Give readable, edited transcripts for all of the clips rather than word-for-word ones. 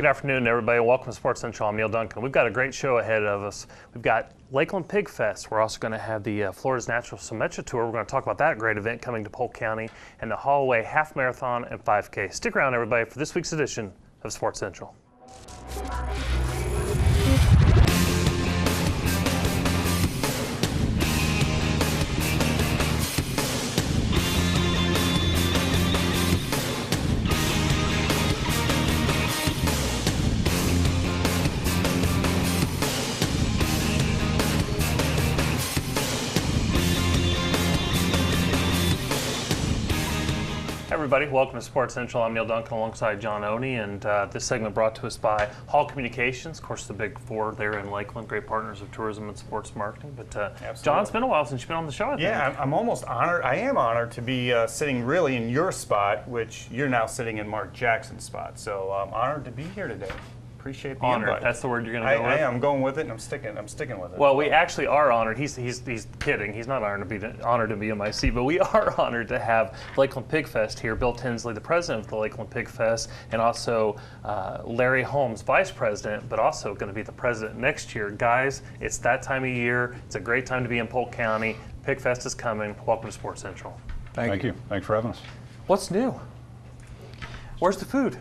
Good afternoon, everybody. Welcome to Sports Central. I'm Neil Duncan. We've got a great show ahead of us. We've got Lakeland Pig Fest. We're also going to have the Florida's Natural Symmetra Tour. We're going to talk about that great event coming to Polk County, and the Holloway Half Marathon and 5K. Stick around, everybody, for this week's edition of Sports Central. Everybody, welcome to Sports Central. I'm Neil Duncan alongside John Oney, and this segment brought to us by Hall Communications, of course the big four there in Lakeland, great partners of tourism and sports marketing. But John, it's been a while since you've been on the show, I think. Yeah, I'm almost honored. I am honored to be sitting really in your spot, which you're now sitting in Mark Jackson's spot. So I'm honored to be here today. Appreciate the invite. That's the word you're going to go with? I am going with it, and I'm sticking with it. Well, we actually are honored. He's kidding. He's not honored to be in my seat, but we are honored to have Lakeland Pig Fest here. Bill Tinsley, the president of the Lakeland Pig Fest, and also Larry Holmes, vice president, but also going to be the president next year. Guys, it's that time of year. It's a great time to be in Polk County. Pig Fest is coming. Welcome to Sports Central. Thank you. Thanks for having us. What's new? Where's the food?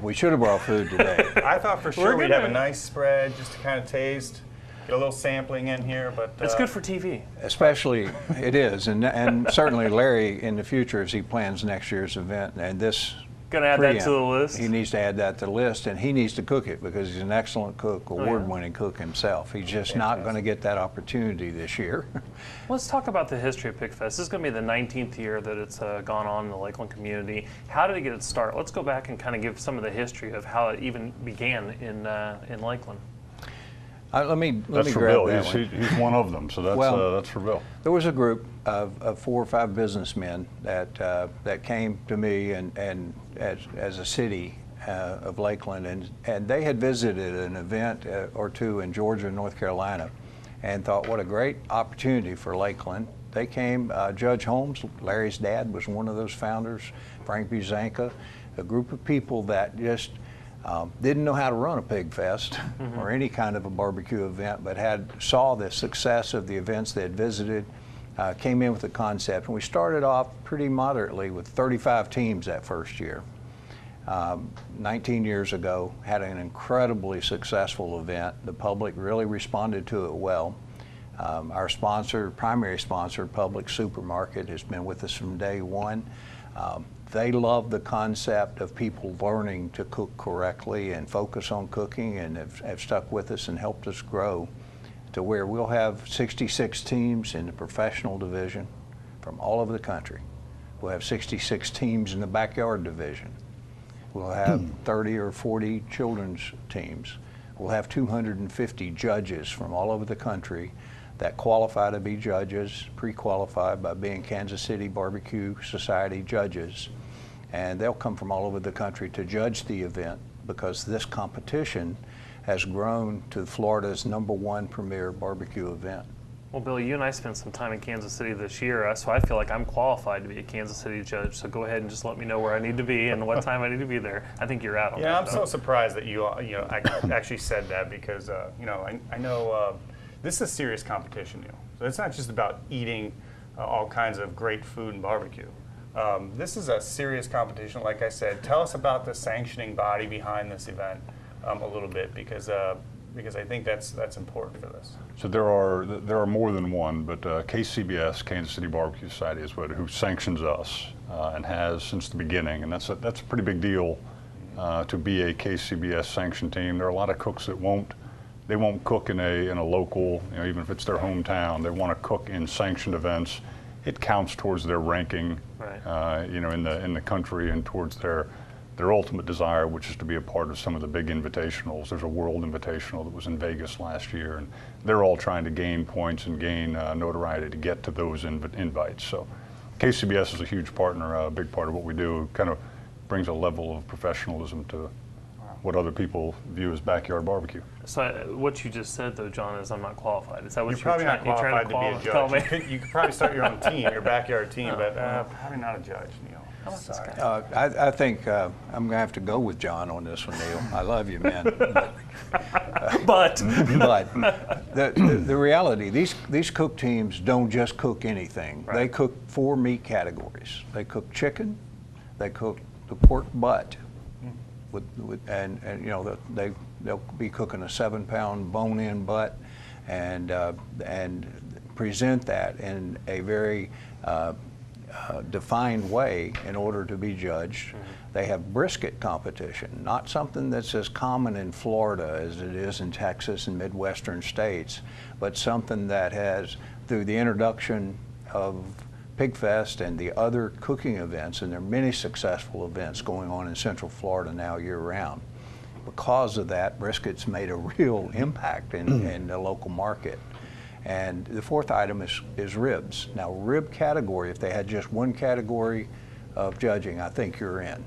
We should have brought food today. I thought for sure we'd have a nice spread just to kind of taste, get a little sampling in here, but it's good for TV. Especially, it is, and certainly Larry in the future as he plans next year's event, and this. Going to add that to the list? He needs to add that to the list, and he needs to cook it because he's an excellent cook, award-winning cook himself. He's just not going to get that opportunity this year. Let's talk about the history of Pig Fest. This is going to be the 19th year that it's gone on in the Lakeland community. How did it get its start? Let's go back and kind of give some of the history of how it even began in Lakeland. Let me that's for grab Bill. That He's one of them, so that's for Bill. There was a group of 4 or 5 businessmen that came to me and as a city of Lakeland, and they had visited an event or two in Georgia and North Carolina, and thought what a great opportunity for Lakeland. They came. Judge Holmes, Larry's dad, was one of those founders. Frank Buzanka, a group of people that just didn't know how to run a pig fest or any kind of a barbecue event, but saw the success of the events they had visited, came in with the concept, and we started off pretty moderately with 35 teams that first year. 19 years ago, had an incredibly successful event. The public really responded to it well. Our sponsor, primary sponsor, Public Supermarket, has been with us from day one. They love the concept of people learning to cook correctly and focus on cooking, and have stuck with us and helped us grow to where we'll have 66 teams in the professional division from all over the country. We'll have 66 teams in the backyard division. We'll have 30 or 40 children's teams. We'll have 250 judges from all over the country that qualify to be judges, pre-qualified by being Kansas City Barbecue Society judges. And they'll come from all over the country to judge the event because this competition has grown to Florida's #1 premier barbecue event. Well, Bill, you and I spent some time in Kansas City this year, so I feel like I'm qualified to be a Kansas City judge. So go ahead and just let me know where I need to be and what time I need to be there. I think you're out on that. Yeah, I'm so surprised that you actually said that because I know this is a serious competition, Neil. So it's not just about eating all kinds of great food and barbecue. This is a serious competition, like I said. Tell us about the sanctioning body behind this event a little bit, because I think that's important for this. So there are more than one, but KCBS, Kansas City Barbecue Society, is who sanctions us and has since the beginning, and that's a pretty big deal to be a KCBS sanctioned team. There are a lot of cooks that won't cook in a local, even if it's their hometown. They want to cook in sanctioned events. It counts towards their ranking, right. In the country, and towards their ultimate desire, which is to be a part of some of the big invitationals. There's a World Invitational that was in Vegas last year, and they're all trying to gain points and gain notoriety to get to those invites. So KCBS is a huge partner, a big part of what we do. Kind of brings a level of professionalism to what other people view as backyard barbecue. So what you just said, though, John, is I'm not qualified. Is that what you're probably not qualified to be a judge? Me? You could probably start your own team, your backyard team, but probably not a judge, Neil. I like this guy. I think I'm going to have to go with John on this one, Neil. I love you, man. But the reality, these cook teams don't just cook anything. Right. They cook 4 meat categories. They cook chicken, they cook the pork butt, and you know they'll be cooking a 7-pound bone-in butt, and present that in a very defined way in order to be judged. They have brisket competition, not something that's as common in Florida as it is in Texas and Midwestern states, but something that has, through the introduction of PigFest and the other cooking events, and there are many successful events going on in Central Florida now year-round. Because of that, brisket's made a real impact in the local market. And the 4th item is ribs. Now, rib category, if they had just one category of judging, I think you're in.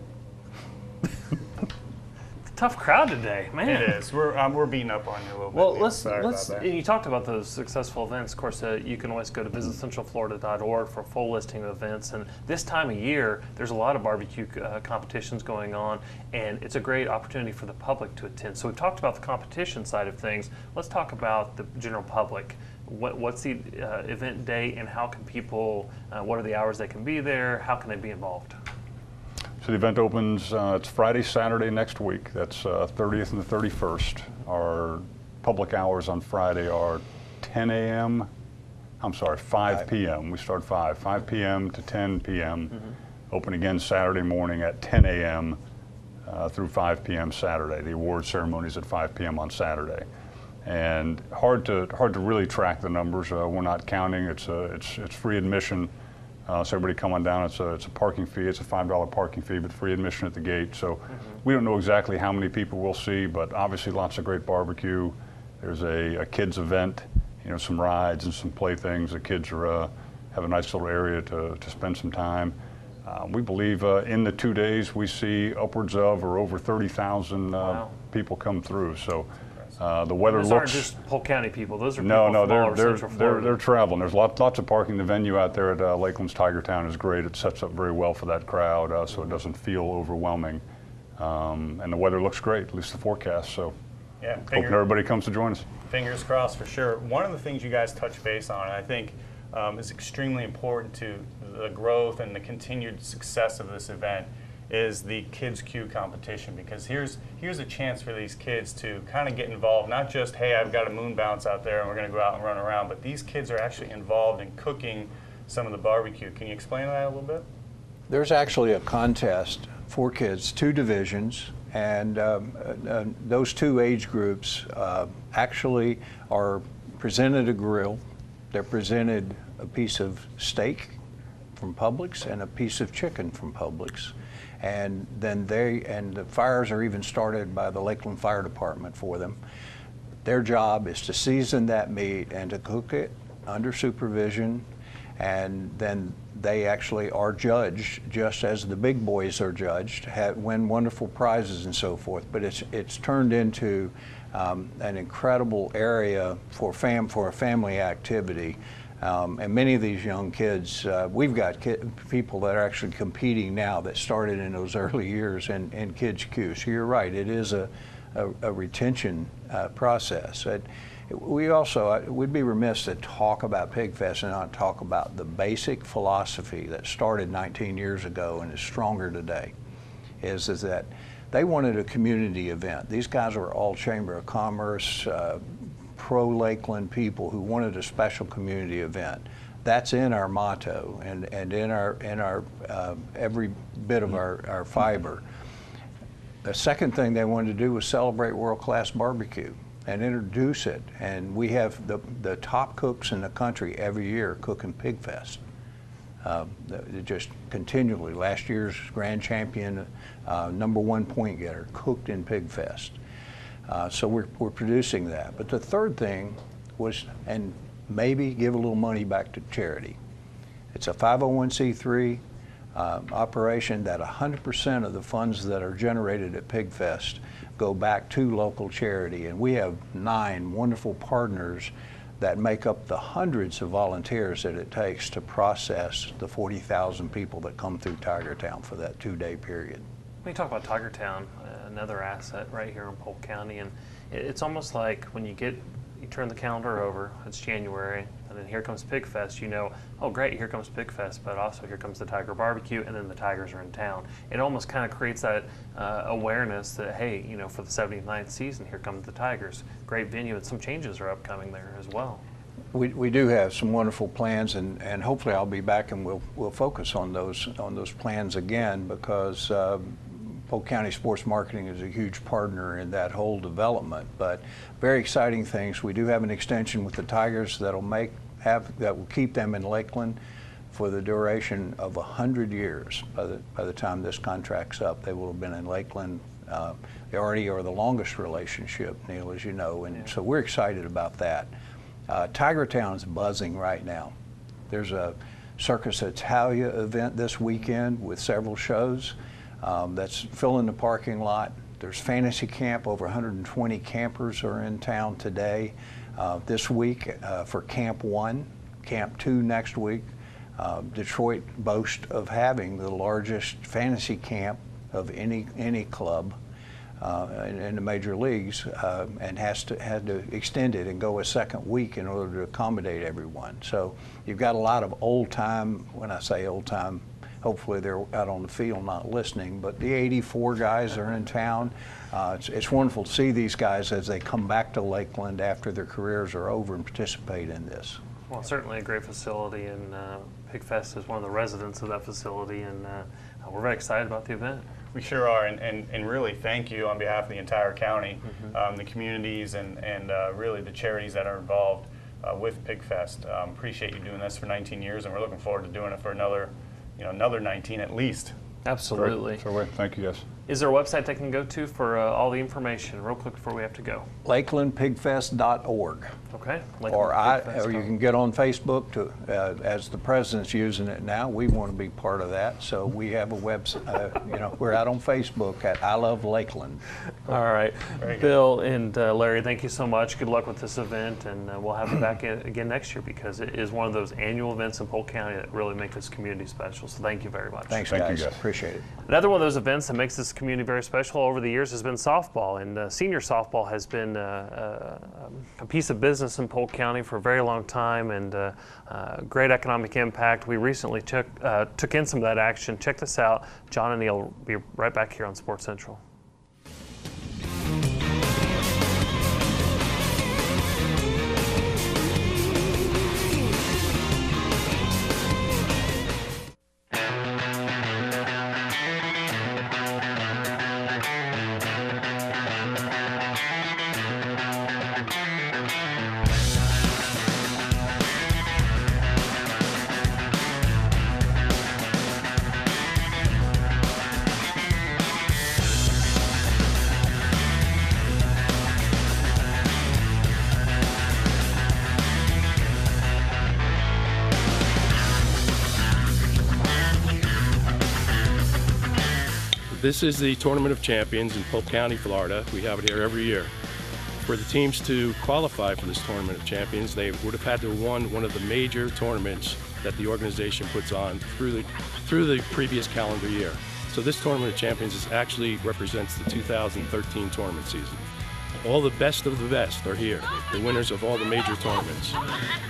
Tough crowd today, man. It is. We're beating up on you a little bit. Well, Neil. let's Sorry about that. you talked about those successful events. Of course, you can always go to visitcentralflorida.org for a full listing of events. And this time of year, there's a lot of barbecue competitions going on, and it's a great opportunity for the public to attend. So we've talked about the competition side of things. Let's talk about the general public. What's the event date, and how can people? What are the hours they can be there? How can they be involved? So the event opens, it's Friday, Saturday next week. That's 30th and the 31st. Our public hours on Friday are 10 a.m. I'm sorry, 5 p.m. We start 5 p.m. to 10 p.m. Open again Saturday morning at 10 a.m. Through 5 p.m. Saturday. The award ceremony is at 5 p.m. on Saturday. And hard to really track the numbers. We're not counting. It's free admission. So everybody come on down. It's a parking fee. It's a $5 parking fee, but free admission at the gate. So we don't know exactly how many people we'll see, but obviously lots of great barbecue. There's a kids event, you know, some rides and some playthings. The kids are have a nice little area to spend some time. We believe in the 2 days we see upwards of or over 30,000 people come through. So. The weather Those looks. aren't just Polk County people. Those are No, people from all over they're Central Florida. they're traveling. There's lots of parking. The venue out there at Lakeland's Tiger Town is great. It sets up very well for that crowd, so it doesn't feel overwhelming. And the weather looks great, at least the forecast. So, Yeah, hoping everybody comes to join us. Fingers crossed for sure. One of the things you guys touch base on, I think, is extremely important to the growth and the continued success of this event, is the Kids Q competition, because here's a chance for these kids to kind of get involved, not just, hey, I've got a moon bounce out there and we're going to go out and run around, but these kids are actually involved in cooking some of the barbecue. Can you explain that a little bit? There's actually a contest for kids, 2 divisions, and those 2 age groups actually are presented a grill. They're presented a piece of steak from Publix and a piece of chicken from Publix. And then the fires are even started by the Lakeland Fire Department for them. Their job is to season that meat and to cook it under supervision, and then they actually are judged just as the big boys are judged, win wonderful prizes and so forth. But it's turned into an incredible area for a family activity. And many of these young kids, we've got people that are actually competing now that started in those early years in Kids Q. So you're right, it is a retention process. We'd be remiss to talk about PigFest and not talk about the basic philosophy that started 19 years ago and is stronger today, is that they wanted a community event. These guys were all Chamber of Commerce, pro-Lakeland people who wanted a special community event. That's in our motto and in our every bit of our fiber. The second thing they wanted to do was celebrate world-class barbecue and introduce it. And we have the top cooks in the country every year cooking PigFest. Just continually. Last year's grand champion, #1 point getter, cooked in PigFest. So we're producing that. But the third thing was, and maybe give a little money back to charity. It's a 501c3 operation that 100% of the funds that are generated at PigFest go back to local charity. And we have 9 wonderful partners that make up the hundreds of volunteers that it takes to process the 40,000 people that come through Tigertown for that 2-day period. When you talk about Tigertown, another asset right here in Polk County, and it's almost like when you turn the calendar over, it's January, and then here comes Pig Fest, you know, oh great, here comes Pig Fest, but also here comes the Tiger Barbecue, and then the Tigers are in town. It almost kind of creates that awareness that, hey, you know, for the 79th season, here come the Tigers. Great venue, and some changes are upcoming there as well. We do have some wonderful plans, and hopefully I'll be back and we'll focus on those plans again, because Polk County Sports Marketing is a huge partner in that whole development. But very exciting things. We do have an extension with the Tigers that will keep them in Lakeland for the duration of 100 years. By the time this contract's up, they will have been in Lakeland. They already are the longest relationship, Neil, as you know, and so we're excited about that. Tigertown is buzzing right now. There's a Circus Italia event this weekend with several shows. That's filling the parking lot. There's Fantasy Camp. Over 120 campers are in town today. This week for Camp 1, Camp 2 next week. Detroit boasts of having the largest fantasy camp of any club in the major leagues, and had to extend it and go a second week in order to accommodate everyone. So you've got a lot of old time. When I say old time, hopefully they're out on the field not listening, but the 84 guys are in town. It's wonderful to see these guys as they come back to Lakeland after their careers are over and participate in this. Well, certainly a great facility, and Pig Fest is one of the residents of that facility, and we're very excited about the event. We sure are, and really thank you on behalf of the entire county, the communities, and really the charities that are involved with Pig Fest. Appreciate you doing this for 19 years, and we're looking forward to doing it for another 19 at least. Absolutely. So thank you, guys. Is there a website they can go to for all the information, real quick before we have to go? LakelandPigFest.org. Okay. Or you can get on Facebook as the president's using it now. We want to be part of that, so we have a website. We're out on Facebook at I Love Lakeland. All right, Bill and Larry, thank you so much. Good luck with this event, and we'll have you back again next year, because it is one of those annual events in Polk County that really make this community special. So thank you very much. Thanks, Thank guys. you, guys. Appreciate it. Another one of those events that makes this community very special over the years has been softball, and senior softball has been a piece of business in Polk County for a very long time, and great economic impact. We recently took in some of that action. Check this out. John and Neil will be right back here on Sports Central. This is the Tournament of Champions in Polk County, Florida. We have it here every year. For the teams to qualify for this Tournament of Champions, they would have had to have won one of the major tournaments that the organization puts on through the previous calendar year. So this Tournament of Champions actually represents the 2013 tournament season. All the best of the best are here, the winners of all the major tournaments.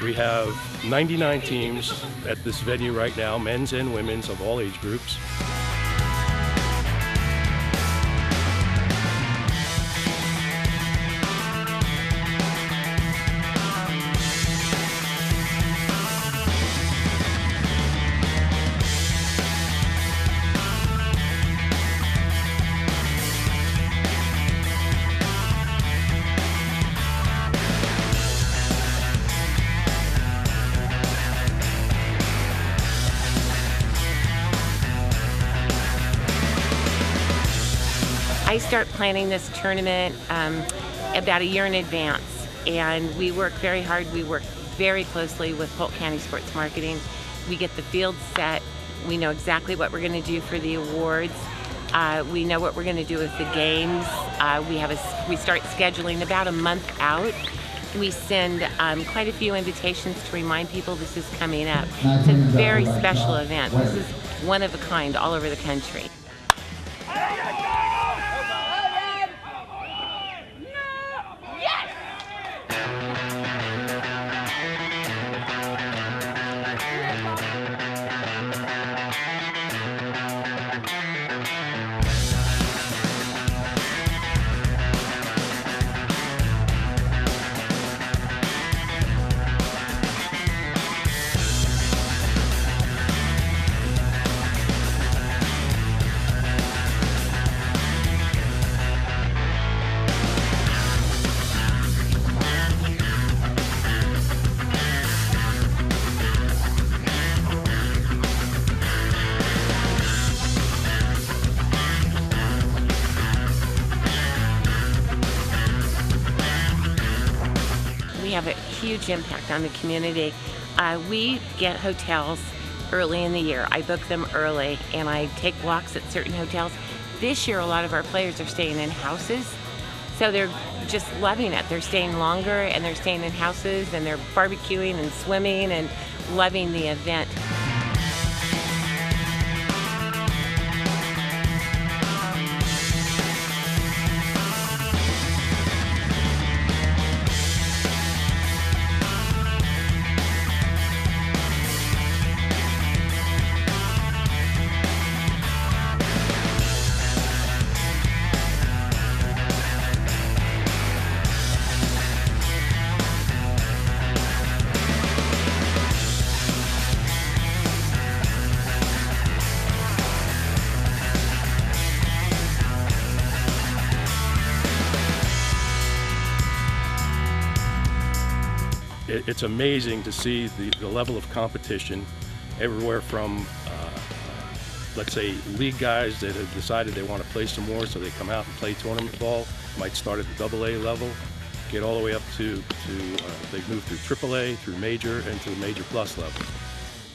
We have 99 teams at this venue right now, men's and women's of all age groups. I start planning this tournament about a year in advance, and we work very hard. We work very closely with Polk County Sports Marketing. We get the field set. We know exactly what we're going to do for the awards. We know what we're going to do with the games. We start scheduling about a month out, We send quite a few invitations to remind people this is coming up. It's a very special event. This is one of a kind all over the country. We have a huge impact on the community. We get hotels early in the year. I book them early and I take walks at certain hotels. This year, a lot of our players are staying in houses, so they're just loving it. They're staying longer and they're staying in houses and they're barbecuing and swimming and loving the event. It's amazing to see the level of competition everywhere from, let's say, league guys that have decided they want to play some more, so they come out and play tournament ball, might start at the AA level, get all the way up to they move through AAA, through major, and to the major plus level.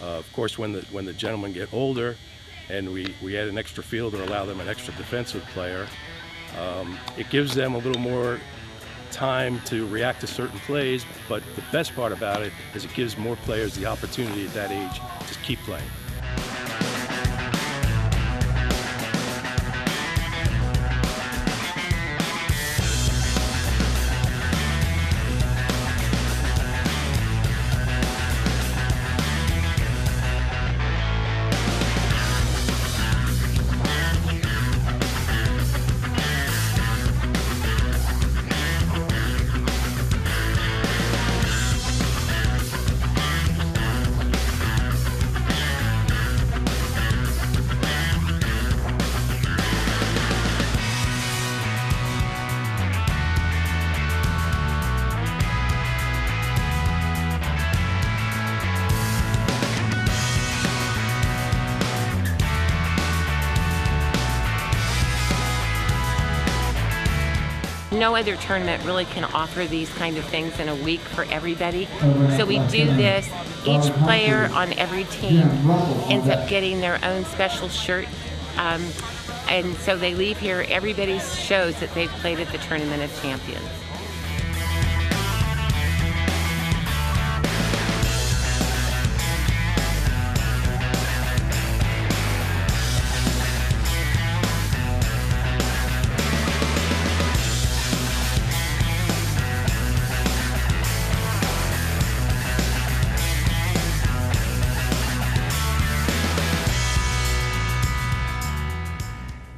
Of course, when the gentlemen get older and we add an extra fielder, allow them an extra defensive player, it gives them a little more time to react to certain plays, but the best part about it is it gives more players the opportunity at that age to keep playing. No other tournament really can offer these kind of things in a week for everybody. So we do this. Each player on every team ends up getting their own special shirt. And so they leave here, everybody shows that they've played at the Tournament of Champions.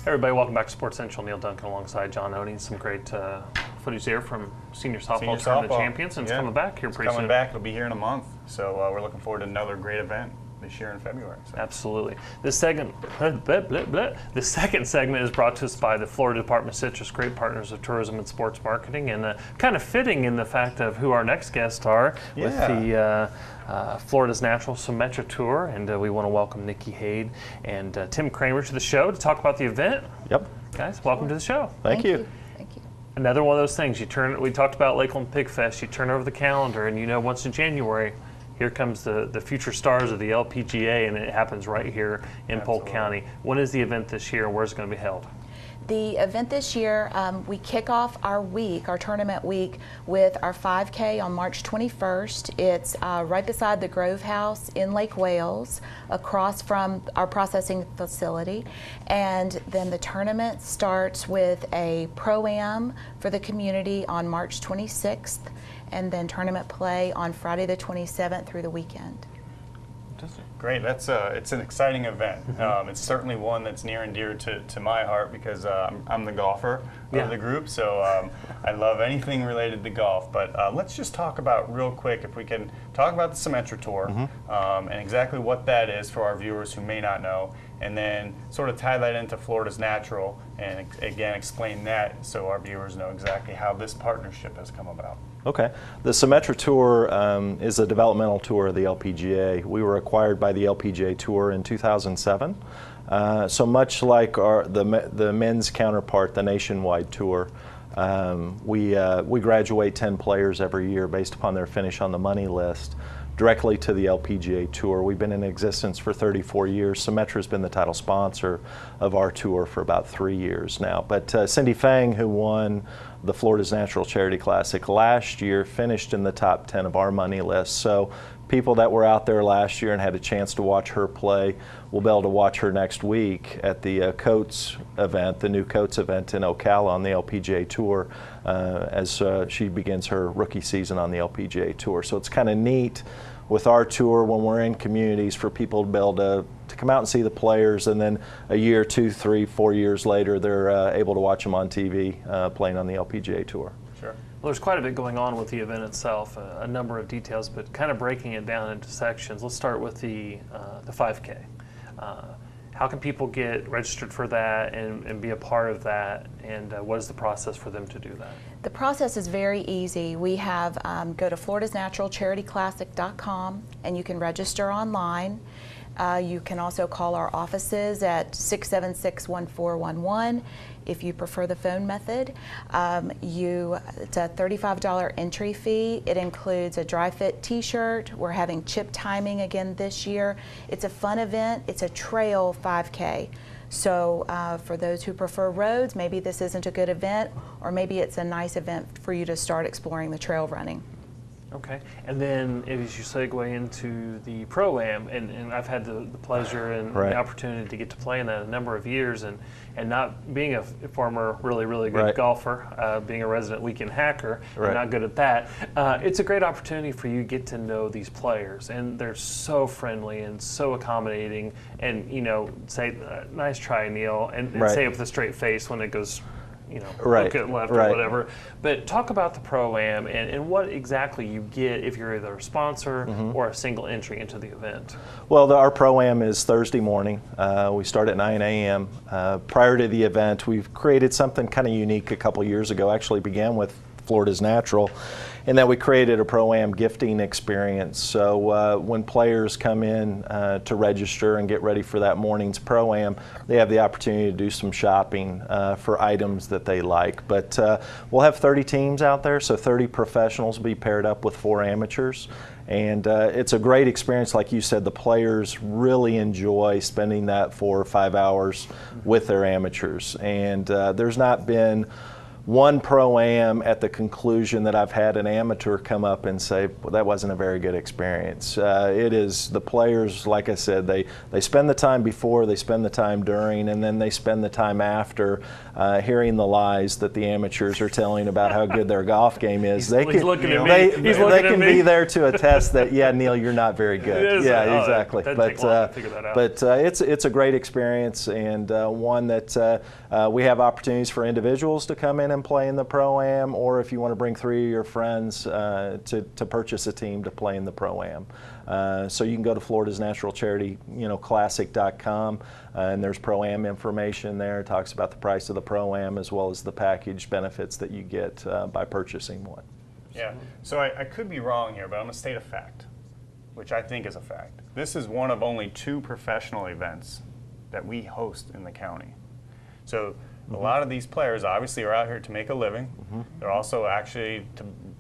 Everybody, welcome back to Sports Central. Neil Duncan alongside John Oney. Some great footage there from Senior Softball Tournament Champions, and it's coming back here pretty soon. Coming back. It'll be here in a month. So we're looking forward to another great event this year in February. So. Absolutely. This second segment is brought to us by the Florida Department of Citrus, great partners of tourism and sports marketing, and kind of fitting in the fact of who our next guests are with the Florida's Natural Symetra Tour, and we want to welcome Nikki, Hayde, and Tim Kramer to the show to talk about the event. Yep. Guys, welcome to the show. Thank you. Thank you. Another one of those things. We talked about Lakeland Pig Fest. You turn over the calendar, and you know once in January, here comes the future stars of the LPGA, and it happens right here in Polk County. When is the event this year, and where's it going to be held? The event this year, we kick off our tournament week, with our 5K on March 21st. It's right beside the Grove House in Lake Wales, across from our processing facility. And then the tournament starts with a Pro-Am for the community on March 26th, and then tournament play on Friday the 27th through the weekend. Great. That's it's an exciting event. It's certainly one that's near and dear to my heart, because I'm the golfer of the group, so I love anything related to golf. But let's just talk about real quick, if we can talk about the Symetra Tour and exactly what that is for our viewers who may not know, and then sort of tie that into Florida's Natural, and again explain that so our viewers know exactly how this partnership has come about. Okay. The Symetra Tour is a developmental tour of the LPGA. We were acquired by the LPGA Tour in 2007. So much like the men's counterpart, the Nationwide Tour, we graduate 10 players every year based upon their finish on the money list directly to the LPGA Tour. We've been in existence for 34 years. Symetra has been the title sponsor of our tour for about 3 years now. But Cindy Fang, who won the Florida's Natural Charity Classic last year, finished in the top 10 of our money list. So people that were out there last year and had a chance to watch her play will be able to watch her next week at the Coates event, the new Coates event in Ocala on the LPGA Tour, as she begins her rookie season on the LPGA Tour. So it's kind of neat with our tour when we're in communities for people to be able to come out and see the players, and then a year, 2, 3, 4 years later, they're able to watch them on TV playing on the LPGA Tour. Sure. Well, there's quite a bit going on with the event itself, a number of details, but kind of breaking it down into sections. Let's start with the 5K. How can people get registered for that and be a part of that, and what is the process for them to do that? The process is very easy. We have, go to Florida'sNaturalCharityClassic.com, and you can register online. You can also call our offices at 676-1411 if you prefer the phone method. It's a $35 entry fee. It includes a dry fit t-shirt. We're having chip timing again this year. It's a fun event. It's a trail 5K. So for those who prefer roads, maybe this isn't a good event, or maybe it's a nice event for you to start exploring the trail running. Okay, and then as you segue into the Pro-Am, and I've had the pleasure and the opportunity to get to play in that a number of years, and not being a former really good golfer, being a resident weekend hacker, not good at that, it's a great opportunity for you to get to know these players, and they're so friendly and so accommodating, and say, nice try, Neil, and say it with a straight face when it goes, look at left or whatever. But talk about the Pro-Am and what exactly you get if you're either a sponsor or a single entry into the event. Well, our Pro-Am is Thursday morning. We start at 9 a.m. Prior to the event, we've created something kind of unique a couple years ago. Actually began with Florida's Natural, in that we created a Pro-Am gifting experience. So when players come in to register and get ready for that morning's Pro-Am, they have the opportunity to do some shopping for items that they like. But we'll have 30 teams out there, so 30 professionals will be paired up with 4 amateurs. And it's a great experience. Like you said, the players really enjoy spending that 4 or 5 hours with their amateurs. And there's not been one Pro-Am at the conclusion that I've had an amateur come up and say, well, that wasn't a very good experience. It is the players, like I said, they spend the time before, they spend the time during, and then they spend the time after hearing the lies that the amateurs are telling about how good their golf game is. They can be there to attest that, yeah, Neil, you're not very good. Yeah, exactly. But it's a great experience, and one that we have opportunities for individuals to come in and play in the Pro-Am, or if you want to bring 3 of your friends to purchase a team to play in the Pro-Am. So you can go to Florida's Natural Charity, Classic.com, and there's Pro-Am information there. It talks about the price of the Pro-Am as well as the package benefits that you get by purchasing one. Yeah, so I could be wrong here, but I'm going to state a fact, which I think is a fact. This is one of only 2 professional events that we host in the county. So a lot of these players obviously are out here to make a living. They're also actually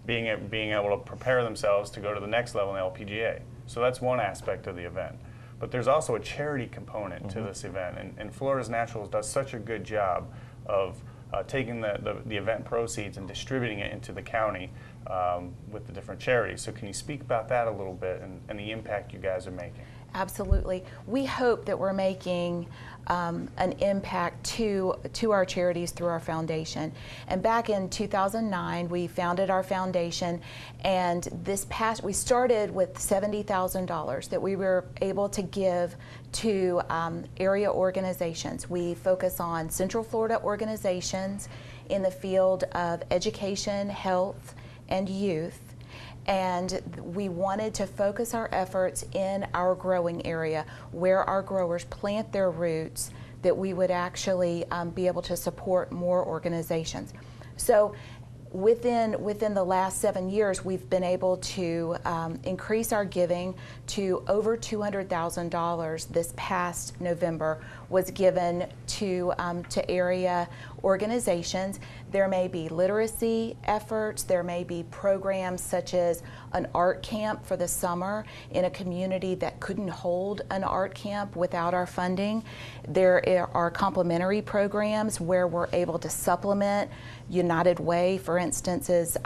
being able to prepare themselves to go to the next level in the LPGA. So that's one aspect of the event. But there's also a charity component to this event, and Florida's Naturals does such a good job of taking the event proceeds and distributing it into the county with the different charities. So can you speak about that a little bit and the impact you guys are making? Absolutely. We hope that we're making an impact to our charities through our foundation. And back in 2009, we founded our foundation, and we started with $70,000 that we were able to give to area organizations. We focus on Central Florida organizations in the field of education, health, and youth. And we wanted to focus our efforts in our growing area where our growers plant their roots, that we would actually be able to support more organizations. So within the last 7 years, we've been able to increase our giving to over $200,000. This past November was given to area organizations. There may be literacy efforts, there may be programs such as an art camp for the summer in a community that couldn't hold an art camp without our funding. There are complementary programs where we're able to supplement. United Way, for instance, is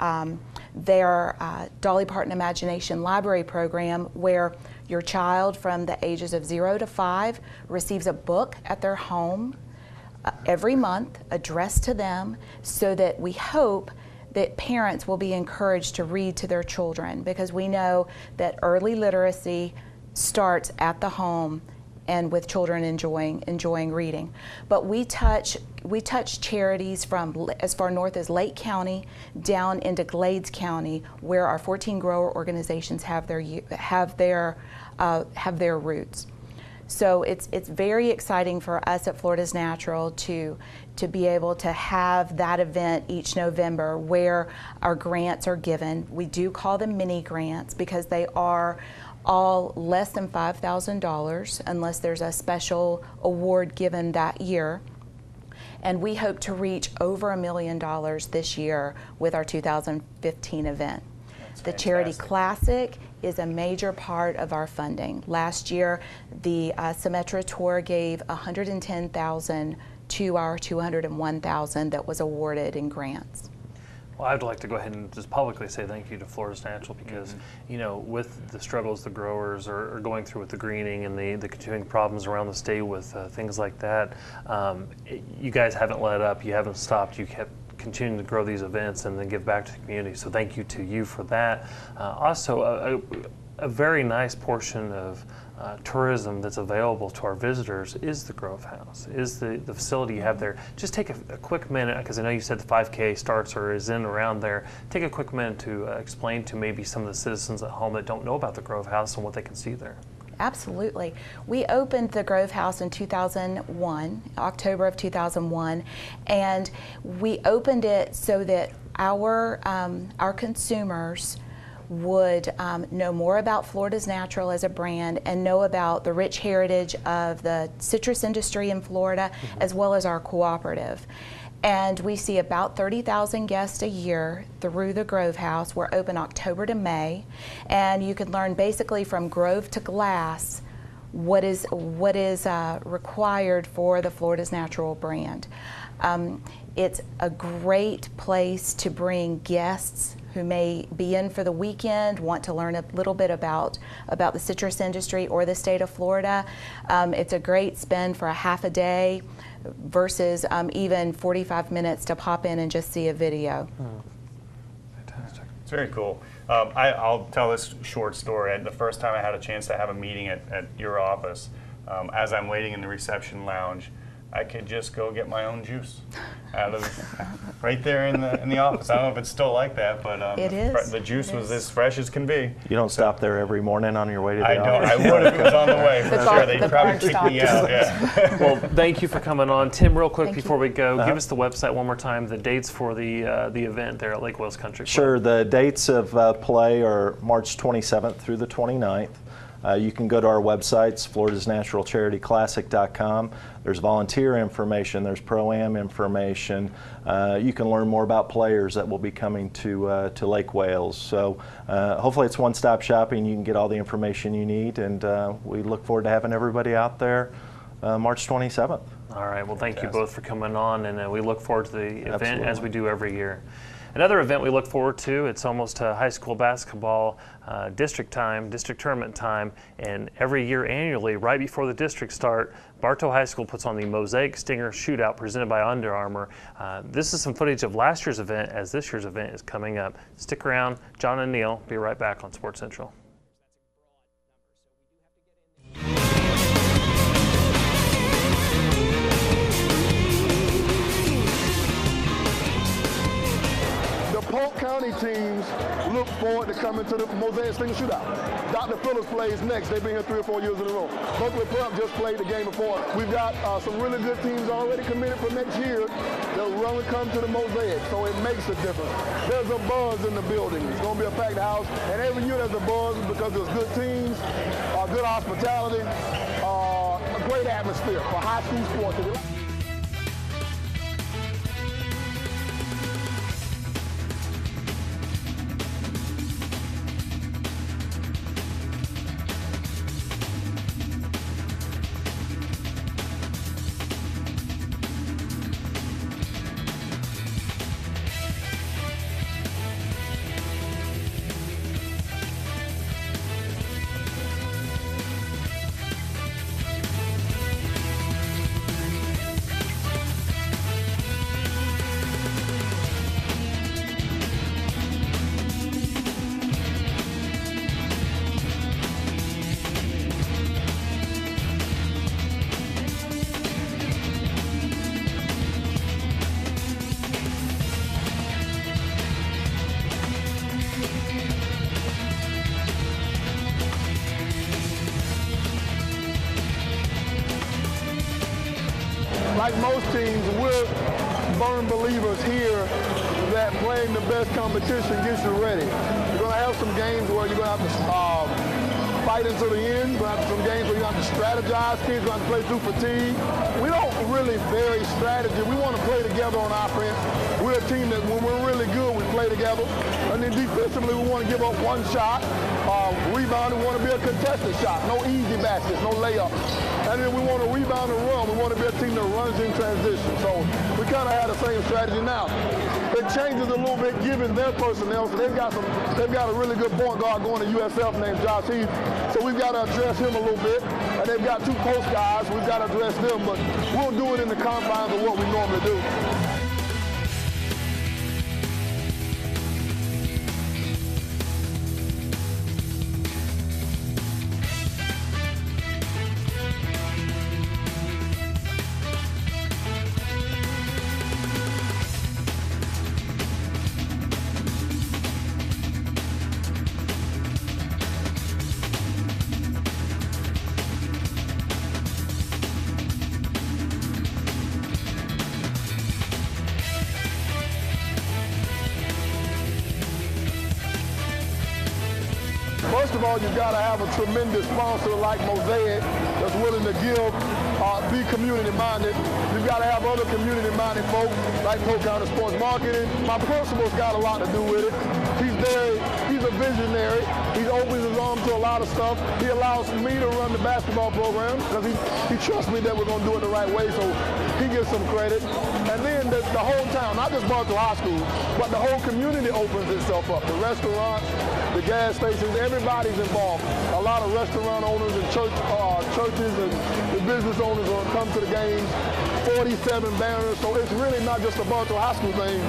their Dolly Parton Imagination Library program, where your child from the ages of 0 to 5 receives a book at their home every month addressed to them, so that we hope that parents will be encouraged to read to their children, because we know that early literacy starts at the home and with children enjoying reading. But we touch charities from as far north as Lake County down into Glades County, where our 14 grower organizations have their roots. So it's very exciting for us at Florida's Natural to be able to have that event each November where our grants are given. We do call them mini grants because they are all less than $5,000 unless there's a special award given that year. And we hope to reach over $1 million this year with our 2015 event. The Charity Classic is a major part of our funding. Last year, the Symetra Tour gave $110,000 to our $201,000 that was awarded in grants. Well, I'd like to go ahead and just publicly say thank you to Florida's Natural, because you know, with the struggles the growers are going through with the greening and the continuing problems around the state with things like that, you guys haven't let up, you haven't stopped, you kept continuing to grow these events and then give back to the community. So thank you to you for that. Also, a very nice portion of tourism that's available to our visitors is the Grove House, is the facility you have there. Just take a quick minute, because I know you said the 5K starts or is in around there. Take a quick minute to explain to maybe some of the citizens at home that don't know about the Grove House and what they can see there. Absolutely. We opened the Grove House in 2001, October of 2001, and we opened it so that our consumers would know more about Florida's Natural as a brand and know about the rich heritage of the citrus industry in Florida, as well as our cooperative. And we see about 30,000 guests a year through the Grove House. We're open October to May, and you can learn basically from grove to glass what is required for the Florida's Natural brand. It's a great place to bring guests who may be in for the weekend, want to learn a little bit about the citrus industry or the state of Florida. It's a great spend for a half a day versus even 45 minutes to pop in and just see a video. Fantastic. It's very cool. I'll tell this short story. The first time I had a chance to have a meeting at your office, as I'm waiting in the reception lounge, I could just go get my own juice out of right there in the office. I don't know if it's still like that, but it is. The juice was as fresh as can be. You don't stop there every morning on your way to the office? I would if it was on the way, for sure. They'd probably kick me out. Yeah. Well, thank you for coming on. Tim, real quick before we go, give us the website one more time, the dates for the event there at Lake Wales Country Club. Sure. The dates of play are March 27th through the 29th. You can go to our websites, floridasnaturalcharityclassic.com. There's volunteer information, there's Pro-Am information. You can learn more about players that will be coming to Lake Wales. So hopefully it's one-stop shopping. You can get all the information you need, and we look forward to having everybody out there March 27th. All right. Well, thank you both for coming on, and we look forward to the event Absolutely. as we do every year. Another event we look forward to, it's almost high school basketball district tournament time, and every year annually, right before the district start, Bartow High School puts on the Mosaic Stinger Shootout presented by Under Armour. This is some footage of last year's event as this year's event is coming up. Stick around. John and Neil, be right back on Sports Central. Polk County teams look forward to coming to the Mosaic Stinger Shootout. Dr. Phillips plays next. They've been here 3 or 4 years in a row. Berkeley Prep just played the game before. We've got some really good teams already committed for next year that will run and come to the Mosaic, so it makes a difference. There's a buzz in the building. It's going to be a packed house, and every year there's a buzz because there's good teams, good hospitality, a great atmosphere for high school sports. Like most teams, we're firm believers here that playing the best competition gets you ready. You're going to have some games where you're going to have to fight until the end. You're going to have some games where you have to strategize. Kids are going to play through fatigue. We don't really vary strategy. We want to play together on offense. We're a team that when we're really good, we play together. And then defensively, we want to give up one shot. Rebound, we want to be a contested shot. No easy baskets, no layups. And then we want to rebound and run. We want to be a team that runs in transition. So we kind of have the same strategy now. It changes a little bit given their personnel. So they've got a really good point guard going to USF named Josh Heath. So we've got to address him a little bit. And they've got 2 post guys. We've got to address them. But we'll do it in the confines of what we normally do. First of all, you've got to have a tremendous sponsor like Mosaic that's willing to give, be community-minded. You've got to have other community-minded folks like Polk County Sports Marketing. My principal's got a lot to do with it. He's a visionary. He opens his arms to a lot of stuff. He allows me to run the basketball program because he trusts me that we're going to do it the right way, so he gets some credit. And then the whole town, not just Bartow High School, but the whole community opens itself up. The restaurants, the gas stations, everybody's involved. A lot of restaurant owners and churches and the business owners will come to the games. 47 banners, so it's really not just a Bartow High School thing.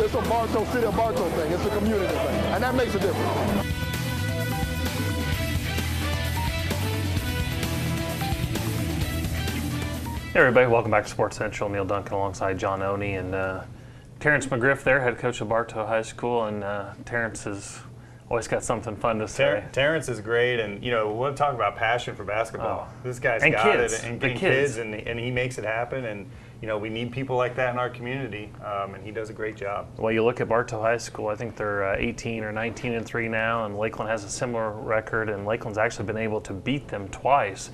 It's a Bartow City of Bartow thing. It's a community thing, and that makes a difference. Hey everybody, welcome back to Sports Central. Neil Duncan alongside John Oney and Terrence McGriff there, head coach of Bartow High School, and Terrence has always got something fun to say. Terrence is great, and we want to talk about passion for basketball. This guy's and got kids. it, and kids, and he makes it happen, and we need people like that in our community, and he does a great job. Well, you look at Bartow High School, I think they're 18 or 19-3 now, and Lakeland has a similar record, and Lakeland's actually been able to beat them twice.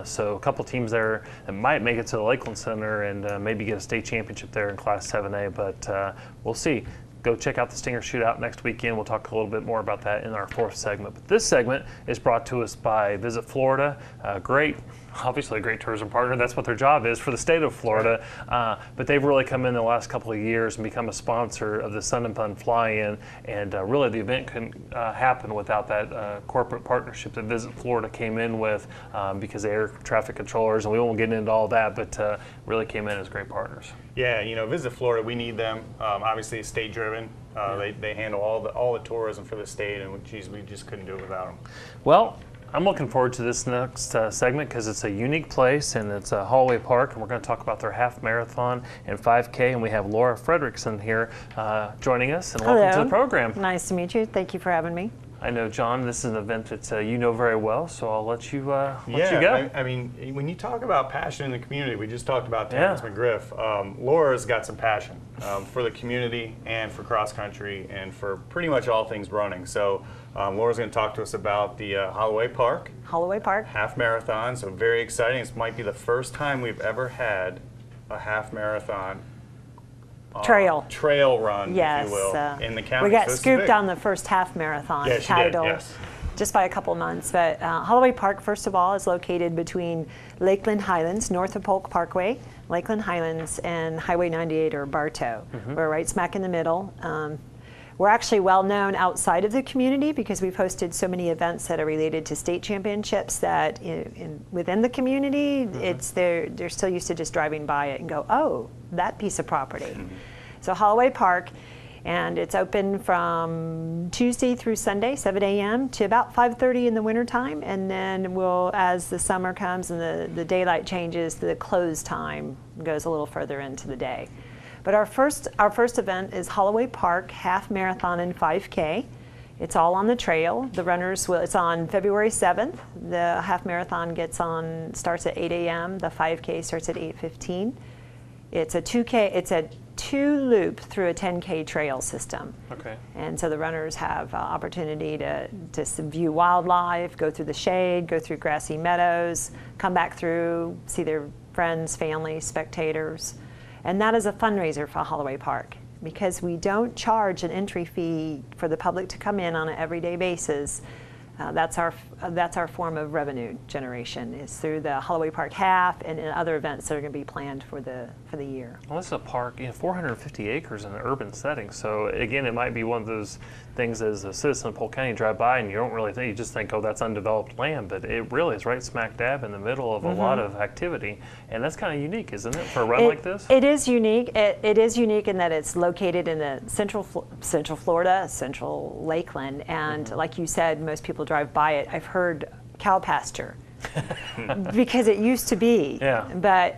So a couple teams there that might make it to the Lakeland Center and maybe get a state championship there in Class 7A, but we'll see. Go check out the Stinger Shootout next weekend. We'll talk a little bit more about that in our 4th segment. But this segment is brought to us by Visit Florida. Great obviously a great tourism partner. That's what their job is for the state of Florida. But they've really come in the last couple of years and become a sponsor of the Sun and Fun Fly-In. And really the event couldn't happen without that corporate partnership that Visit Florida came in with, because the air traffic controllers, and we won't get into all that, but really came in as great partners. Yeah, you know, Visit Florida, we need them. Obviously, it's state-driven. They handle all the tourism for the state, and geez, we just couldn't do it without them. Well, I'm looking forward to this next segment because it's a unique place, and it's Holloway Park, and we're going to talk about their half marathon and 5K, and we have Laura Fredrickson here joining us, and welcome to the program. Nice to meet you. Thank you for having me. I know, John, this is an event that you know very well, so I'll let you go. I mean, when you talk about passion in the community, we just talked about Terrence McGriff. Laura's got some passion for the community and for cross country and for pretty much all things running. So Laura's going to talk to us about the Holloway Park half marathon. So very exciting. This might be the first time we've ever had a half marathon trail run, yes, if you will, in the county. We got scooped on the first half marathon title just by a couple months. But Holloway Park, first of all, is located between Lakeland Highlands, north of Polk Parkway, Lakeland Highlands, and Highway 98 or Bartow. We're right smack in the middle. We're actually well known outside of the community because we've hosted so many events that are related to state championships that within the community, they're still used to just driving by it and go, oh, that piece of property. So Holloway Park, and it's open from Tuesday through Sunday, 7 a.m. to about 5:30 in the wintertime, and then as the summer comes and the daylight changes, the close time goes a little further into the day. But our first event is Holloway Park Half Marathon and 5K. It's all on the trail. The runners it's on February 7th. The half marathon starts at 8 a.m. The 5K starts at 8:15. It's a 2K. It's a 2-loop through a 10K trail system. Okay. And so the runners have opportunity to view wildlife, go through the shade, go through grassy meadows, come back through, see their friends, family, spectators. And that is a fundraiser for Holloway Park because we don't charge an entry fee for the public to come in on an everyday basis. That's our form of revenue generation is through the Holloway Park Half and other events that are going to be planned for the year. Well, this is a park, 450 acres in an urban setting. So again, it might be one of those things as a citizen of Polk County, you drive by and you don't really think, you just think, oh, that's undeveloped land, but it really is right smack dab in the middle of a lot of activity, and that's kind of unique, isn't it, for a run like this? It is unique. It is unique in that it's located in the central Florida, central Lakeland, and like you said, most people drive by it. I've heard cow pasture. Because it used to be. Yeah.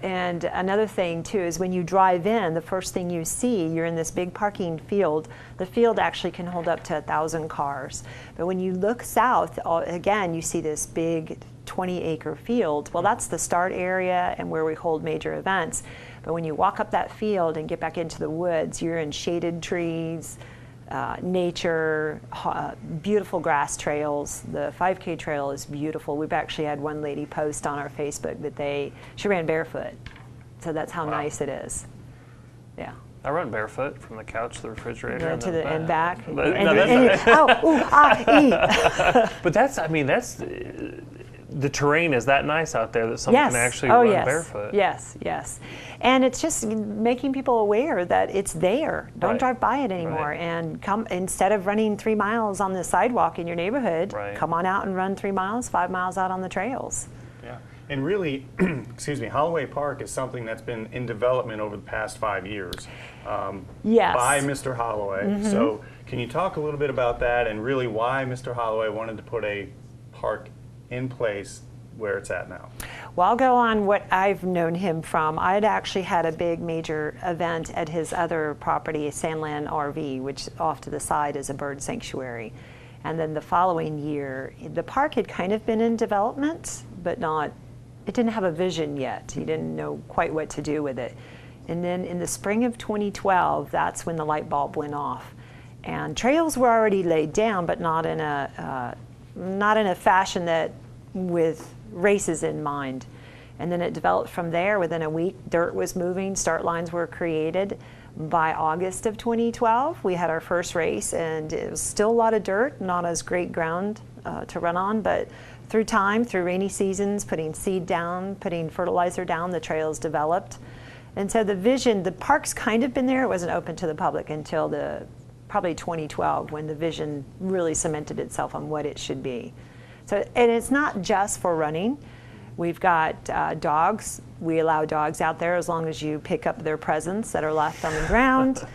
And another thing too is when you drive in, the first thing you see, you're in this big parking field. The field actually can hold up to 1,000 cars. But when you look south, again, you see this big 20-acre field. Well, that's the start area and where we hold major events. But when you walk up that field and get back into the woods, you're in shaded trees, nature, beautiful grass trails. The 5K trail is beautiful. We've actually had one lady post on our Facebook that she ran barefoot. So that's how nice it is. Yeah. I run barefoot from the couch to the refrigerator and back. But that's the terrain is that nice out there that someone can actually run barefoot. Yes. And it's just making people aware that it's there. Don't drive by it anymore. And come, instead of running 3 miles on the sidewalk in your neighborhood, come on out and run 3 miles, 5 miles out on the trails. Yeah. And really, Holloway Park is something that's been in development over the past 5 years by Mr. Holloway. So can you talk a little bit about that and really why Mr. Holloway wanted to put a park in place where it's at now? Well, I'll go on what I've known him from. I'd actually had a big major event at his other property, Sandland RV, which off to the side is a bird sanctuary. And then the following year, the park had kind of been in development, but it didn't have a vision yet. He didn't know quite what to do with it. And then in the spring of 2012, that's when the light bulb went off. And trails were already laid down, but not in a fashion that with races in mind. And then it developed from there. Within a week, dirt was moving, start lines were created. By August of 2012, we had our first race, and it was still a lot of dirt, not as great ground to run on, but through time, through rainy seasons, putting seed down, putting fertilizer down, the trails developed. And so the vision, the park's kind of been there. It wasn't open to the public until probably 2012, when the vision really cemented itself on what it should be. So, and it's not just for running. We've got dogs. We allow dogs out there as long as you pick up their presents that are left on the ground.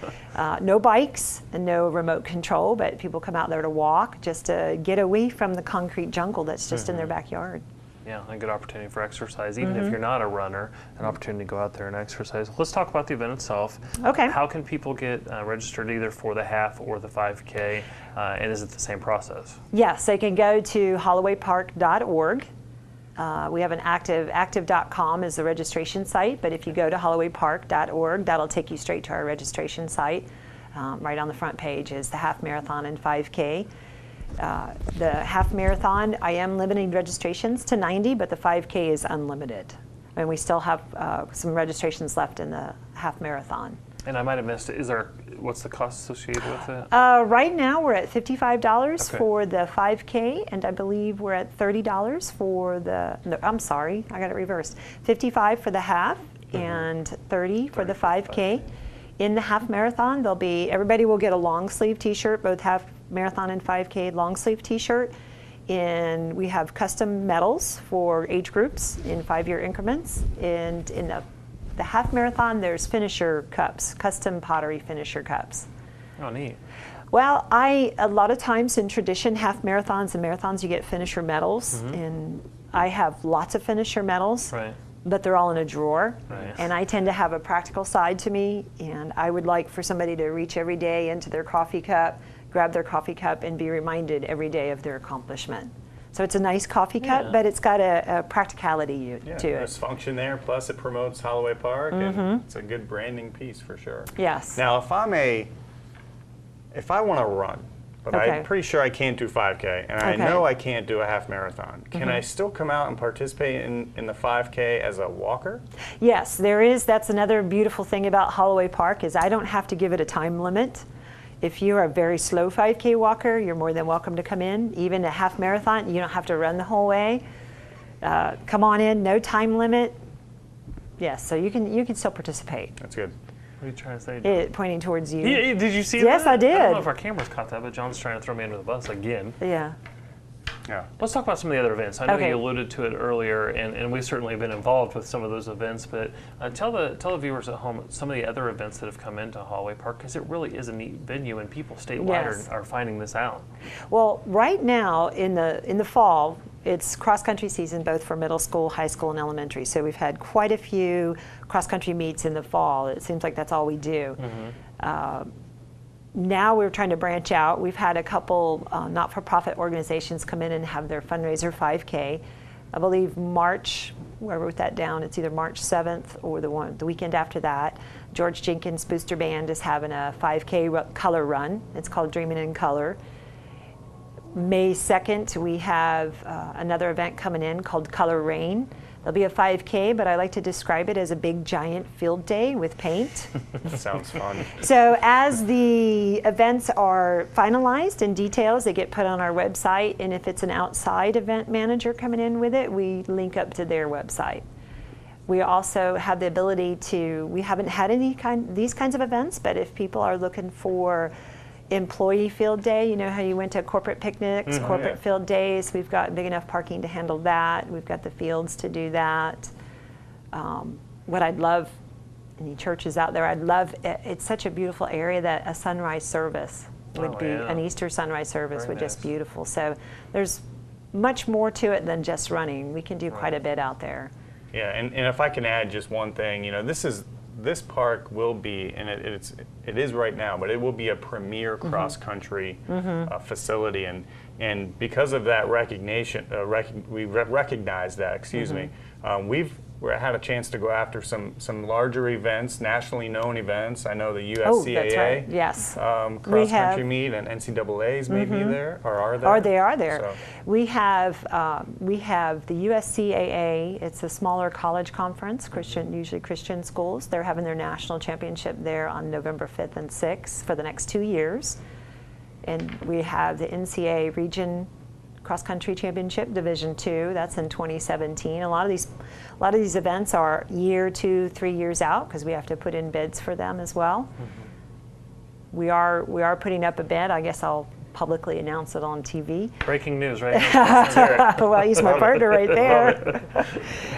No bikes and no remote control, but people come out there to walk, just to get away from the concrete jungle that's just in their backyard. Yeah, a good opportunity for exercise, even if you're not a runner, an opportunity to go out there and exercise. Let's talk about the event itself. Okay. How can people get registered either for the half or the 5K, and is it the same process? Yes, they can go to hollowaypark.org. We have an active.com is the registration site, but if you go to hollowaypark.org, that'll take you straight to our registration site. Right on the front page is the half marathon and 5K. The half marathon, I am limiting registrations to 90, but the 5K is unlimited. And we still have some registrations left in the half marathon. And I might have missed it. What's the cost associated with it? Right now we're at $55 for the 5K, and I believe we're at $30 for the, no, I'm sorry, I got it reversed. $55 for the half and $30 for the 5K. In the half marathon, everybody will get a long sleeve t-shirt, both half marathon and 5K long sleeve t-shirt. And we have custom medals for age groups in 5-year increments. And in the half marathon, there's finisher cups, custom pottery finisher cups. Oh, neat. Well, a lot of times in tradition, half marathons and marathons, you get finisher medals. And I have lots of finisher medals. Right. But they're all in a drawer. Right. And I tend to have a practical side to me, and I would like for somebody to reach every day into their coffee cup, grab their coffee cup, and be reminded every day of their accomplishment. So it's a nice coffee cup, but it's got a practicality to it. There's function there, plus it promotes Holloway Park, and it's a good branding piece for sure. Yes. Now, if I want to run, but I'm pretty sure I can't do 5K, and I know I can't do a half marathon. Can I still come out and participate in the 5K as a walker? Yes, there is. That's another beautiful thing about Holloway Park is I don't have to give it a time limit. If you're a very slow 5K walker, you're more than welcome to come in. Even a half marathon, you don't have to run the whole way. Come on in, no time limit. Yes, so you can still participate. That's good. What are you trying to say, John? Pointing towards you. Yeah, did you see that? Yes, I did. I don't know if our cameras caught that, but John's trying to throw me under the bus again. Yeah. Yeah. Let's talk about some of the other events. I know you alluded to it earlier, and we've certainly been involved with some of those events, but tell the viewers at home some of the other events that have come into Holloway Park, because it really is a neat venue, and people statewide are finding this out. Well, right now in the fall, it's cross-country season both for middle school, high school, and elementary. So we've had quite a few cross-country meets in the fall. It seems like that's all we do. Now we're trying to branch out. We've had a couple not-for-profit organizations come in and have their fundraiser 5K. I believe March, I wrote that down, it's either March 7th or the weekend after that. George Jenkins Booster Band is having a 5K color run. It's called Dreaming in Color. May 2nd, we have another event coming in called Color Rain. There'll be a 5K, but I like to describe it as a big giant field day with paint. Sounds fun. So as the events are finalized and details, they get put on our website, and if it's an outside event manager coming in with it, we link up to their website. We also have the ability we haven't had these kinds of events, but if people are looking for employee field day, you know how you went to corporate picnics, corporate field days, we've got big enough parking to handle that. We've got the fields to do that. What I'd love, any churches out there, it's such a beautiful area that a sunrise service would be, an Easter sunrise service would just be beautiful. So there's much more to it than just running. We can do quite a bit out there. Yeah, and if I can add just one thing, this park will be, and it is right now, but it will be a premier cross-country facility, and because of that recognition, we recognize that. Excuse me. We've had a chance to go after some larger events, nationally known events. I know the USCAA that's right. Yes. cross-country meet and NCAA's may be there or are there. They are there. So. We have the USCAA. It's a smaller college conference, usually Christian schools. They're having their national championship there on November 5th and 6th for the next 2 years. And we have the NCAA region Cross Country Championship Division II. That's in 2017. A lot of these events are year, 2, 3 years out because we have to put in bids for them as well. Mm-hmm. We are putting up a bid. I guess I'll publicly announce it on TV. Breaking news, right? Well, I use my partner right there.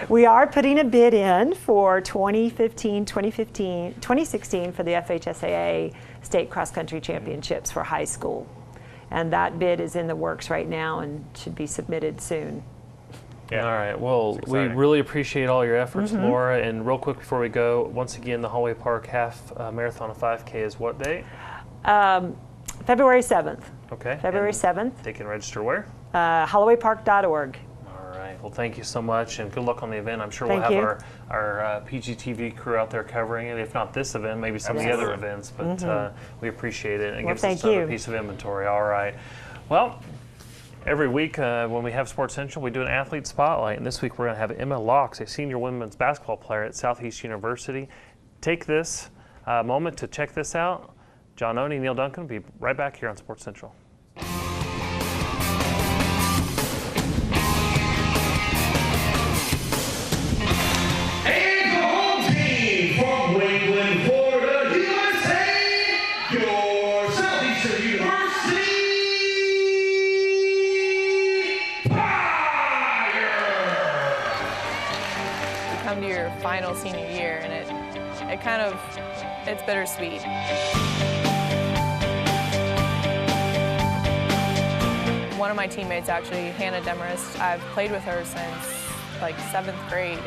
We are putting a bid in for 2016 for the FHSAA State Cross Country Championships for high school. And that bid is in the works right now and should be submitted soon. Yeah. All right. Well, we really appreciate all your efforts, Laura. And real quick before we go, once again, the Holloway Park Half Marathon of 5K is what date? February 7th. Okay. February 7th. They can register where? HollowayPark.org. All right. Well, thank you so much, and good luck on the event. I'm sure we'll have our PGTV crew out there covering it. If not this event, maybe some of the other events. But we appreciate it. And it gives us another piece of inventory. All right. Well, every week when we have Sports Central, we do an athlete spotlight. And this week we're going to have Emma Locks, a senior women's basketball player at Southeast University. Take this moment to check this out. John Oney, Neil Duncan will be right back here on Sports Central. And the home team from Lakeland, Florida, USA, your Southeastern University Fire! You come to your final senior year, and it's bittersweet. One of my teammates, actually, Hannah Demarest, I've played with her since like 7th grade,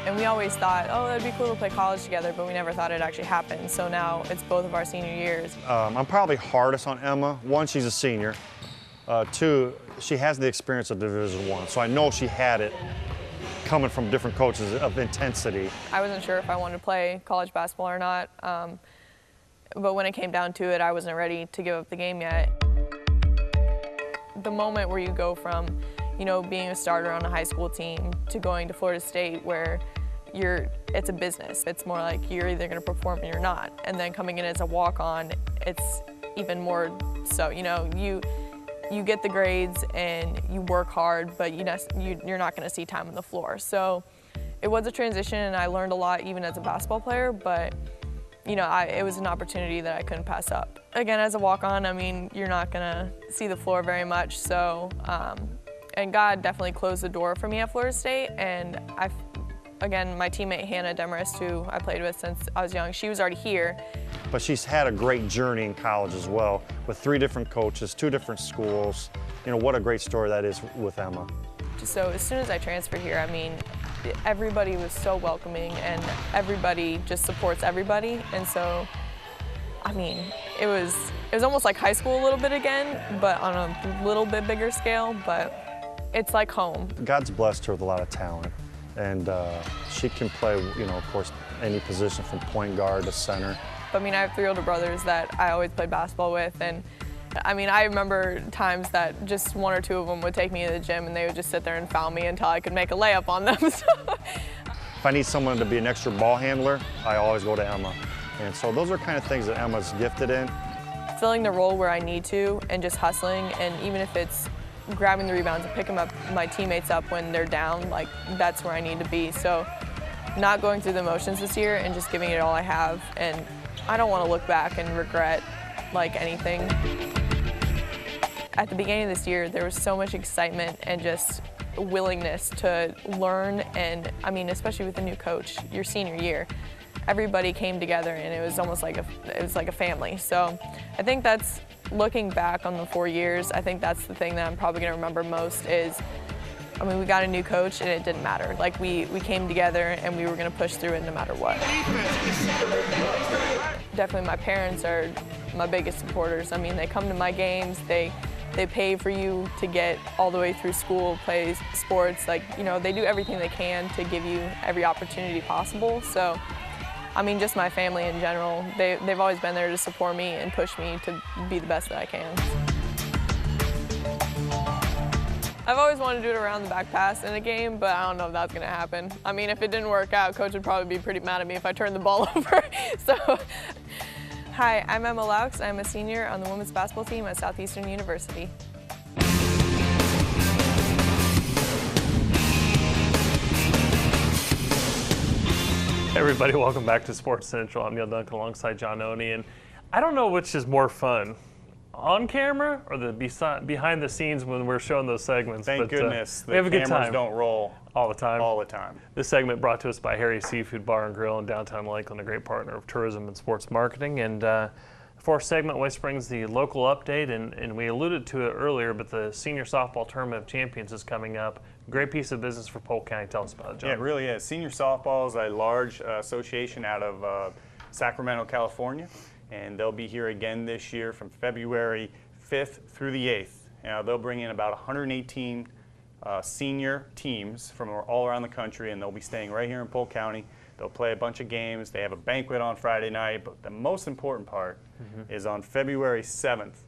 and we always thought, oh, that'd be cool to play college together, but we never thought it'd actually happen. So now it's both of our senior years. I'm probably hardest on Emma. 1, she's a senior. 2, she has the experience of Division I, so I know she had it coming from different coaches of intensity. I wasn't sure if I wanted to play college basketball or not, but when it came down to it, I wasn't ready to give up the game yet. The moment where you go from, being a starter on a high school team to going to Florida State where it's a business. It's more like you're either going to perform or you're not. And then coming in as a walk-on, it's even more so. You get the grades and you work hard, but you're not going to see time on the floor. So it was a transition, and I learned a lot even as a basketball player, but it was an opportunity that I couldn't pass up. Again, as a walk-on, you're not going to see the floor very much, so, and God definitely closed the door for me at Florida State, and again, my teammate Hannah Demarest, who I played with since I was young, she was already here. But she's had a great journey in college as well, with 3 different coaches, 2 different schools. What a great story that is with Emma. So as soon as I transferred here, everybody was so welcoming, and everybody just supports everybody. And so, it was almost like high school a little bit again, but on a little bit bigger scale, but it's like home. God's blessed her with a lot of talent, and she can play, of course, any position from point guard to center. I have 3 older brothers that I always played basketball with, and I remember times that just 1 or 2 of them would take me to the gym and they would just sit there and foul me until I could make a layup on them. If I need someone to be an extra ball handler, I always go to Emma. And so those are kind of things that Emma's gifted in. Filling the role where I need to and just hustling, and even if it's grabbing the rebounds and picking my teammates up when they're down, that's where I need to be. So not going through the motions this year and just giving it all I have, and I don't want to look back and regret anything. At the beginning of this year, there was so much excitement and just willingness to learn, and especially with a new coach, your senior year, everybody came together and it was almost like a family. So I think that's, looking back on the 4 years, I think that's the thing that I'm probably going to remember most is, we got a new coach and it didn't matter. We came together and we were going to push through it no matter what. Definitely my parents are my biggest supporters. They come to my games, they pay for you to get all the way through school, play sports, they do everything they can to give you every opportunity possible. So, just my family in general, they've always been there to support me and push me to be the best that I can. I've always wanted to do it around the back pass in a game, but I don't know if that's going to happen. If it didn't work out, Coach would probably be pretty mad at me if I turned the ball over. So, hi, I'm Emma Laux. I'm a senior on the women's basketball team at Southeastern University. Everybody, welcome back to Sports Central. I'm Neil Duncan alongside John Oney, and I don't know which is more fun, on camera or the behind the scenes when we're showing those segments. Thank goodness we have a good cameras time. don't roll all the time. All the time. This segment brought to us by Harry's Seafood Bar and Grill in downtown Lakeland, a great partner of tourism and sports marketing. And fourth segment always brings the local update, and we alluded to it earlier, but the Senior Softball Tournament of Champions is coming up. Great piece of business for Polk County. Tell us about it, John. Yeah, it really is. Senior softball is a large association out of Sacramento, California, and they'll be here again this year from February 5th through the 8th. They'll bring in about 118 senior teams from all around the country, and they'll be staying right here in Polk County. They'll play a bunch of games. They have a banquet on Friday night, but the most important part is on February 7th,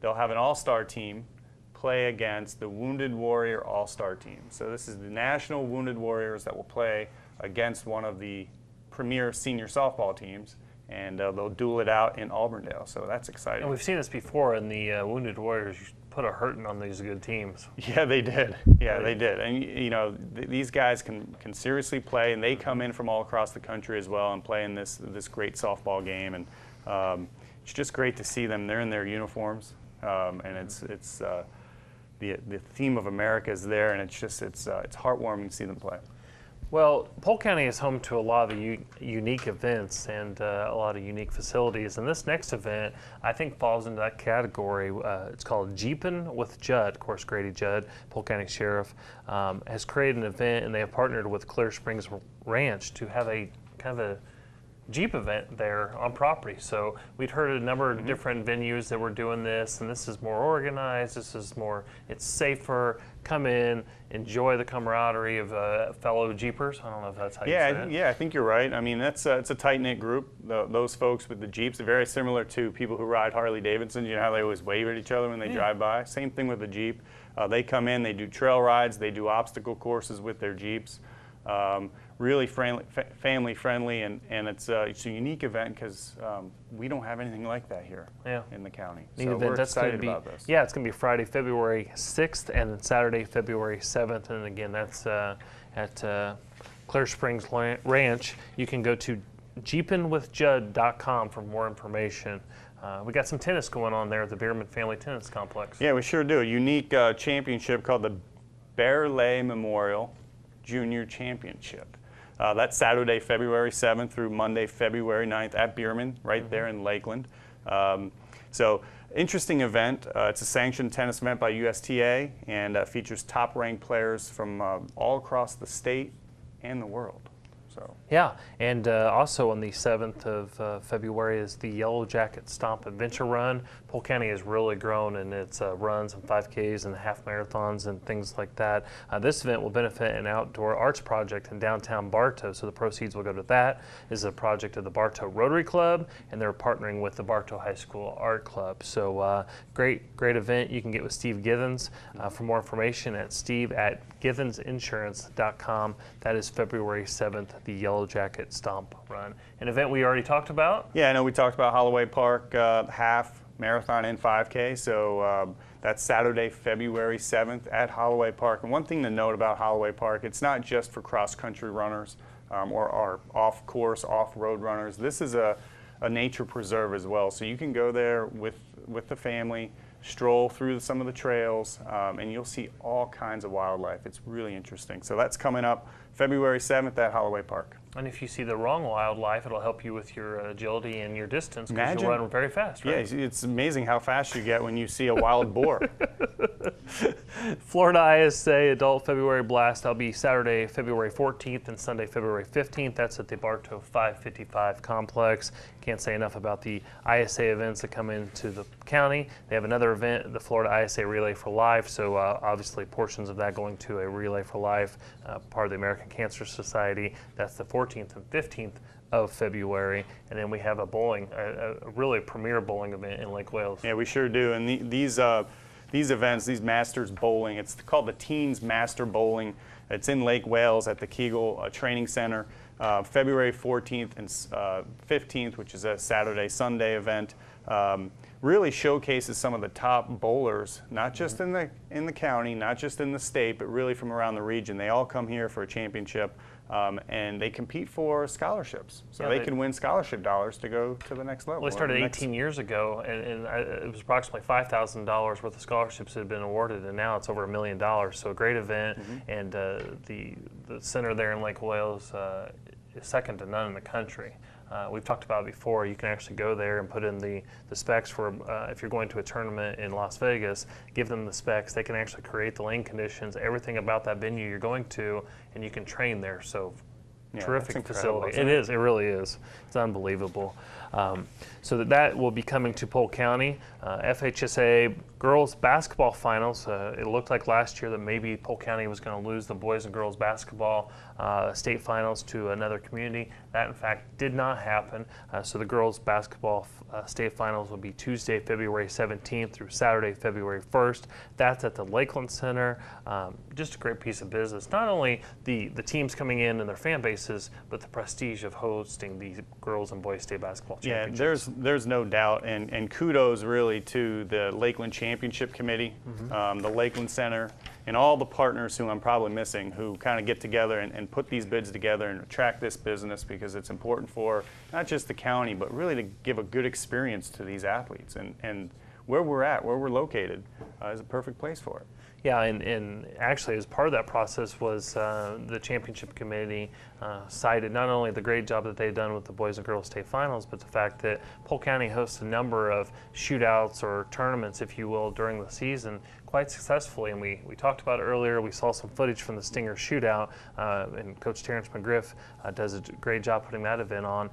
they'll have an all-star team play against the Wounded Warrior All-Star team. So this is the National Wounded Warriors that will play against one of the premier senior softball teams, and they'll duel it out in Auburndale. So that's exciting. And we've seen this before in the Wounded Warriors put a hurting on these good teams. Yeah, they did. Yeah, they did. And you know, these guys can seriously play, and they come in from all across the country as well and play in this great softball game. And it's just great to see them. They're in their uniforms, and it's the theme of America is there, and it's heartwarming to see them play. Well, Polk County is home to a lot of unique events and a lot of unique facilities. And this next event, I think, falls into that category. It's called Jeepin' with Judd. Of course, Grady Judd, Polk County Sheriff, has created an event, and they have partnered with Clear Springs Ranch to have a kind of a Jeep event there on property. So we'd heard a number of different venues that were doing this, and this is more organized, it's safer, come in, enjoy the camaraderie of fellow Jeepers. I don't know if that's how you say it. Yeah, I think you're right. I mean, it's a tight-knit group. Those folks with the Jeeps are very similar to people who ride Harley Davidsons. You know how they always wave at each other when they drive by? Same thing with the Jeep. They come in, they do trail rides, they do obstacle courses with their Jeeps. Really family friendly, and it's a unique event because we don't have anything like that here in the county. So we're excited about this. Yeah, it's going to be Friday, February 6th, and then Saturday, February 7th. And again, that's at Clear Springs Ranch. You can go to jeepinwithjudd.com for more information. We got some tennis going on there at the Bierman Family Tennis Complex. Yeah, we sure do. A unique championship called the Bearley Memorial Junior Championship. That's Saturday, February 7th through Monday, February 9th at Bierman, right there in Lakeland. So interesting event. It's a sanctioned tennis event by USTA and features top-ranked players from all across the state and the world. So. Yeah, and also on the 7th of February is the Yellow Jacket Stomp Adventure Run. Polk County has really grown in its runs and 5Ks and half marathons and things like that. This event will benefit an outdoor arts project in downtown Bartow, so the proceeds will go to that. This is a project of the Bartow Rotary Club, and they're partnering with the Bartow High School Art Club. So great event. You can get with Steve Githens for more information at steve@githensinsurance.com. That is February 7th, the Yellow Jacket Stomp Run. An event we already talked about? Yeah, I know we talked about Holloway Park half marathon and 5K. So that's Saturday, February 7th at Holloway Park. And one thing to note about Holloway Park, it's not just for cross-country runners or off-course, off-road runners. This is a nature preserve as well. So you can go there with the family, stroll through some of the trails, and you'll see all kinds of wildlife. It's really interesting. So that's coming up February 7th at Holloway Park. And if you see the wrong wildlife, it'll help you with your agility and your distance because you'll run very fast, right? Yeah, it's amazing how fast you get when you see a wild boar. Florida ISA Adult February Blast. That'll be Saturday, February 14th and Sunday, February 15th. That's at the Bartow 555 complex. Can't say enough about the ISA events that come into the county. They have another event, the Florida ISA Relay for Life. So obviously portions of that going to a Relay for Life, part of the American Cancer Society. That's the 14th and 15th of February, and then we have a bowling, a really premier bowling event in Lake Wales. Yeah, we sure do. And these events, these Masters Bowling, it's called the Teens Master Bowling. It's in Lake Wales at the Kegel Training Center, February 14th and 15th, which is a Saturday, Sunday event. Really showcases some of the top bowlers, not just in the county, not just in the state, but really from around the region. They all come here for a championship. and they compete for scholarships. So Yeah, they can win scholarship dollars to go to the next level. Well, they started 18 years ago, and it was approximately $5,000 worth of scholarships that had been awarded, and now it's over $1 million. So a great event, and the center there in Lake Wales is second to none in the country. We've talked about it before. You can actually go there and put in the specs for if you're going to a tournament in Las Vegas, give them the specs. They can actually create the lane conditions, everything about that venue you're going to, and you can train there. So terrific facility. It is. It really is. It's unbelievable. So that will be coming to Polk County. FHSA girls basketball finals. It looked like last year that maybe Polk County was going to lose the boys and girls basketball state finals to another community. That, in fact, did not happen. So the girls basketball state finals will be Tuesday, February 17th through Saturday, February 1st. That's at the Lakeland Center. Just a great piece of business. Not only the teams coming in and their fan bases, but the prestige of hosting these girls and boys state basketball championships. Yeah, there's no doubt, and kudos really to the Lakeland Championship Committee, the Lakeland Center, and all the partners who I'm probably missing, who kind of get together and put these bids together and attract this business, because it's important for not just the county, but really to give a good experience to these athletes. And where we're at, where we're located, is a perfect place for it. Yeah, and actually, as part of that process was the championship committee cited not only the great job that they've done with the boys and girls state finals, but the fact that Polk County hosts a number of shootouts or tournaments, if you will, during the season quite successfully. And we talked about it earlier. We saw some footage from the Stinger shootout, and Coach Terrence McGriff does a great job putting that event on.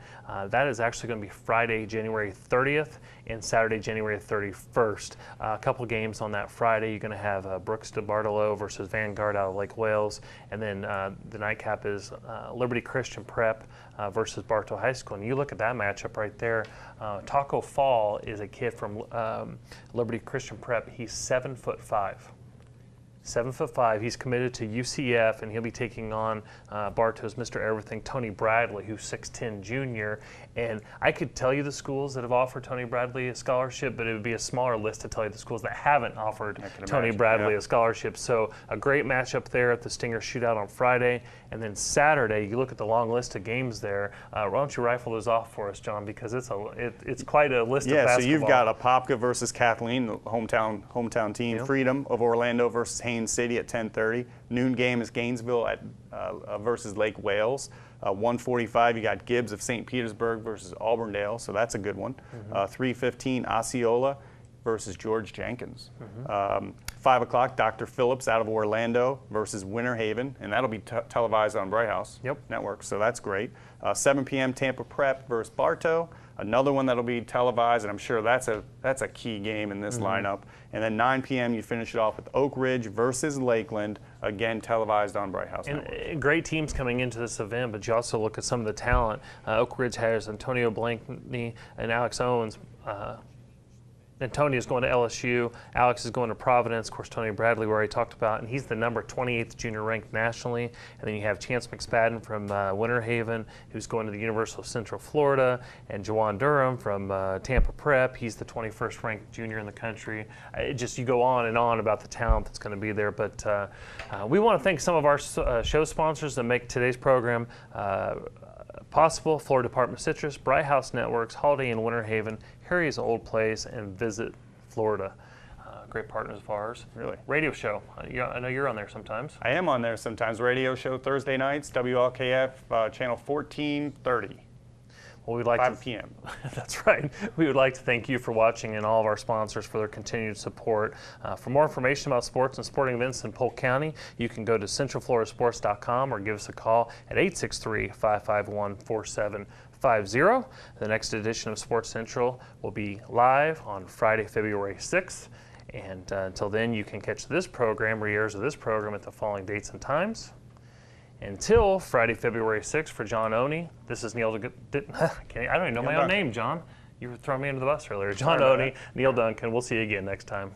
That is actually going to be Friday, January 30th and Saturday, January 31st. A couple games on that Friday. You're going to have Brooks DeBartolo versus Vanguard out of Lake Wales, and then the nightcap is Liberty Christian Prep versus Bartow High School. And you look at that matchup right there. Taco Fall is a kid from Liberty Christian Prep. He's 7'5". 7'5". He's committed to UCF, and he'll be taking on Bartow's Mr. Everything, Tony Bradley, who's 6'10" junior. And I could tell you the schools that have offered Tony Bradley a scholarship, but it would be a smaller list to tell you the schools that haven't offered Tony Bradley a scholarship. So a great matchup there at the Stinger Shootout on Friday. And then Saturday, you look at the long list of games there. Why don't you rifle those off for us, John, because it's quite a list of basketball. Yeah, so you've got Apopka versus Kathleen, the hometown team. Yep. Freedom of Orlando versus Haines City at 10:30. Noon game is Gainesville versus Lake Wales. 1:45, you got Gibbs of St. Petersburg versus Auburndale, so that's a good one. 3:15, Osceola versus George Jenkins. 5 o'clock, Dr. Phillips out of Orlando versus Winter Haven, and that'll be televised on Bright House Network, so that's great. 7 p.m., Tampa Prep versus Bartow. Another one that'll be televised, and I'm sure that's a key game in this lineup. And then 9 p.m. you finish it off with Oak Ridge versus Lakeland, again televised on Bright House Network. And great teams coming into this event, but you also look at some of the talent. Oak Ridge has Antonio Blankney and Alex Owens. Antonio is going to LSU. Alex is going to Providence. Of course, Tony Bradley, we already talked about, and he's the number 28th junior ranked nationally. And then you have Chance McSpadden from Winter Haven, who's going to the University of Central Florida, and Jawan Durham from Tampa Prep. He's the 21st ranked junior in the country. You go on and on about the talent that's going to be there. But we want to thank some of our show sponsors that make today's program possible: Florida Department of Citrus, Bright House Networks, Holiday Inn Winter Haven, Harry's Old Place, and Visit Florida. Great partners of ours. Really. Radio show. I know you're on there sometimes. I am on there sometimes. Radio show Thursday nights, WLKF, channel 1430. Well, we'd like 5 p.m. That's right. We would like to thank you for watching and all of our sponsors for their continued support. For more information about sports and sporting events in Polk County, you can go to centralfloridasports.com or give us a call at 863-551-4750. The next edition of Sports Central will be live on Friday, February 6th. And until then, you can catch this program, re-airs of this program, at the following dates and times. Until Friday, February 6th, for John Oney, this is Neil. I don't even know my own name, John. You were throwing me under the bus earlier. John Oney, Neil Duncan. We'll see you again next time.